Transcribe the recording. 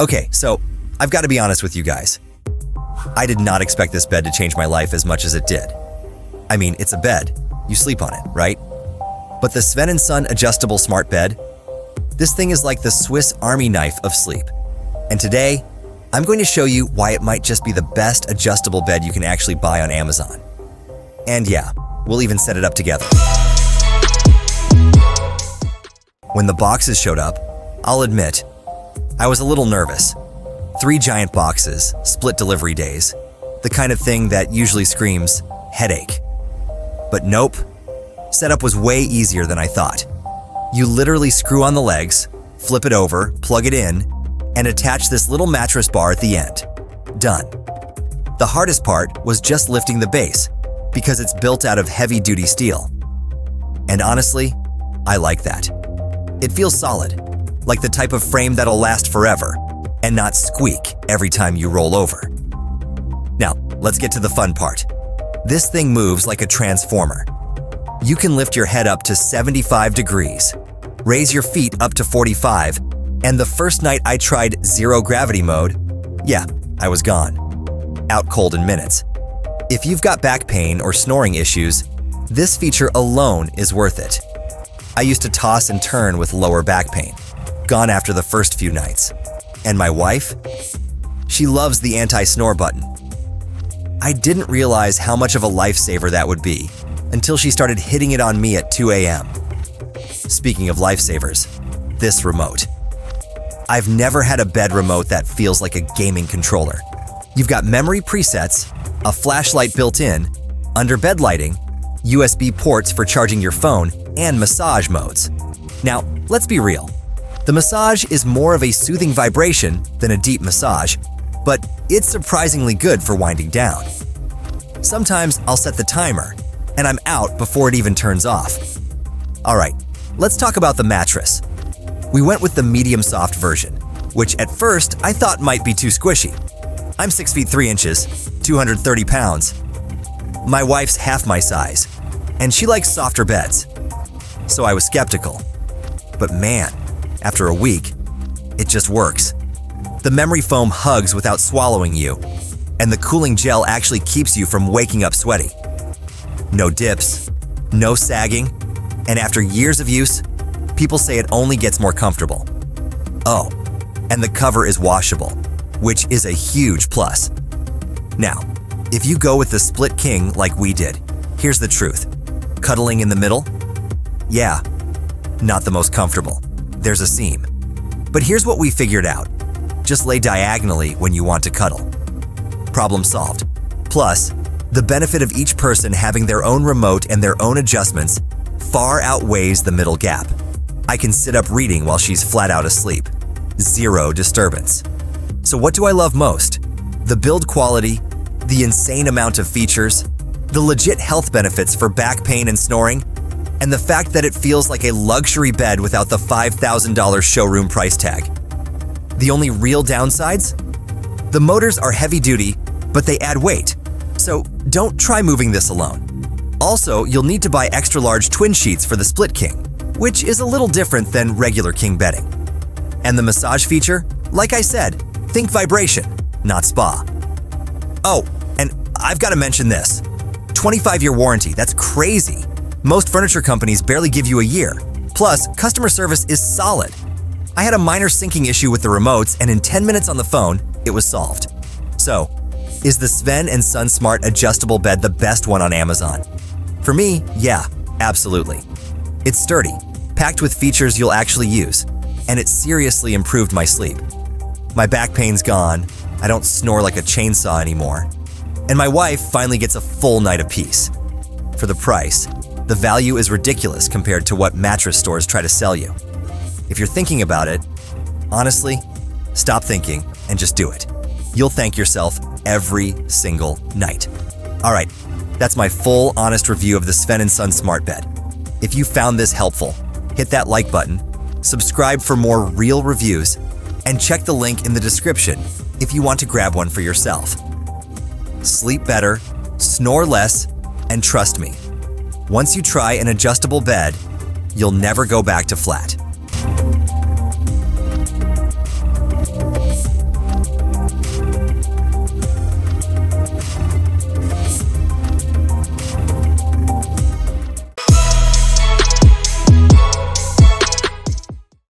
Okay, so I've got to be honest with you guys. I did not expect this bed to change my life as much as it did. I mean, it's a bed. You sleep on it, right? But the Sven Son Adjustable Smart Bed, this thing is like the Swiss Army knife of sleep. And today, I'm going to show you why it might just be the best adjustable bed you can actually buy on Amazon. And yeah, we'll even set it up together. When the boxes showed up, I'll admit, I was a little nervous. 3 giant boxes, split delivery days, the kind of thing that usually screams headache. But nope, setup was way easier than I thought. You literally screw on the legs, flip it over, plug it in, and attach this little mattress bar at the end. Done. The hardest part was just lifting the base, because it's built out of heavy-duty steel. And honestly, I like that. It feels solid, like the type of frame that'll last forever, and not squeak every time you roll over. Now, let's get to the fun part. This thing moves like a transformer. You can lift your head up to 75 degrees, raise your feet up to 45, and the first night I tried zero gravity mode, yeah, I was gone. Out cold in minutes. If you've got back pain or snoring issues, this feature alone is worth it. I used to toss and turn with lower back pain, gone after the first few nights. And my wife? She loves the anti-snore button. I didn't realize how much of a lifesaver that would be until she started hitting it on me at 2 a.m. Speaking of lifesavers, this remote. I've never had a bed remote that feels like a gaming controller. You've got memory presets, a flashlight built in, under bed lighting, USB ports for charging your phone, and massage modes. Now, let's be real. The massage is more of a soothing vibration than a deep massage, but it's surprisingly good for winding down. Sometimes I'll set the timer, and I'm out before it even turns off. Alright, let's talk about the mattress. We went with the medium soft version, which at first I thought might be too squishy. I'm 6 feet 3 inches, 230 pounds. My wife's half my size, and she likes softer beds. So I was skeptical. But man, after a week, it just works. The memory foam hugs without swallowing you, and the cooling gel actually keeps you from waking up sweaty. No dips, no sagging, and after years of use, people say it only gets more comfortable. Oh, and the cover is washable, which is a huge plus. Now, if you go with the split king like we did, here's the truth. Cuddling in the middle? Yeah, not the most comfortable. There's a seam. But here's what we figured out. Just lay diagonally when you want to cuddle. Problem solved. Plus, the benefit of each person having their own remote and their own adjustments far outweighs the middle gap. I can sit up reading while she's flat out asleep. Zero disturbance. So what do I love most? The build quality, the insane amount of features, the legit health benefits for back pain and snoring, and the fact that it feels like a luxury bed without the $5,000 showroom price tag. The only real downsides? The motors are heavy duty, but they add weight. So don't try moving this alone. Also, you'll need to buy extra large twin sheets for the split king, which is a little different than regular king bedding. And the massage feature? Like I said, think vibration, not spa. Oh, and I've got to mention this. 25-year warranty, that's crazy. Most furniture companies barely give you a year. Plus, customer service is solid. I had a minor syncing issue with the remotes, and in 10 minutes on the phone, it was solved. So, is the Sven Son Smart Adjustable Bed the best one on Amazon? For me, yeah, absolutely. It's sturdy, packed with features you'll actually use, and it seriously improved my sleep. My back pain's gone, I don't snore like a chainsaw anymore, and my wife finally gets a full night of peace. For the price, the value is ridiculous compared to what mattress stores try to sell you. If you're thinking about it, honestly, stop thinking and just do it. You'll thank yourself every single night. All right, that's my full, honest review of the Sven Son Smart Bed. If you found this helpful, hit that like button, subscribe for more real reviews, and check the link in the description if you want to grab one for yourself. Sleep better, snore less, and trust me, once you try an adjustable bed, you'll never go back to flat.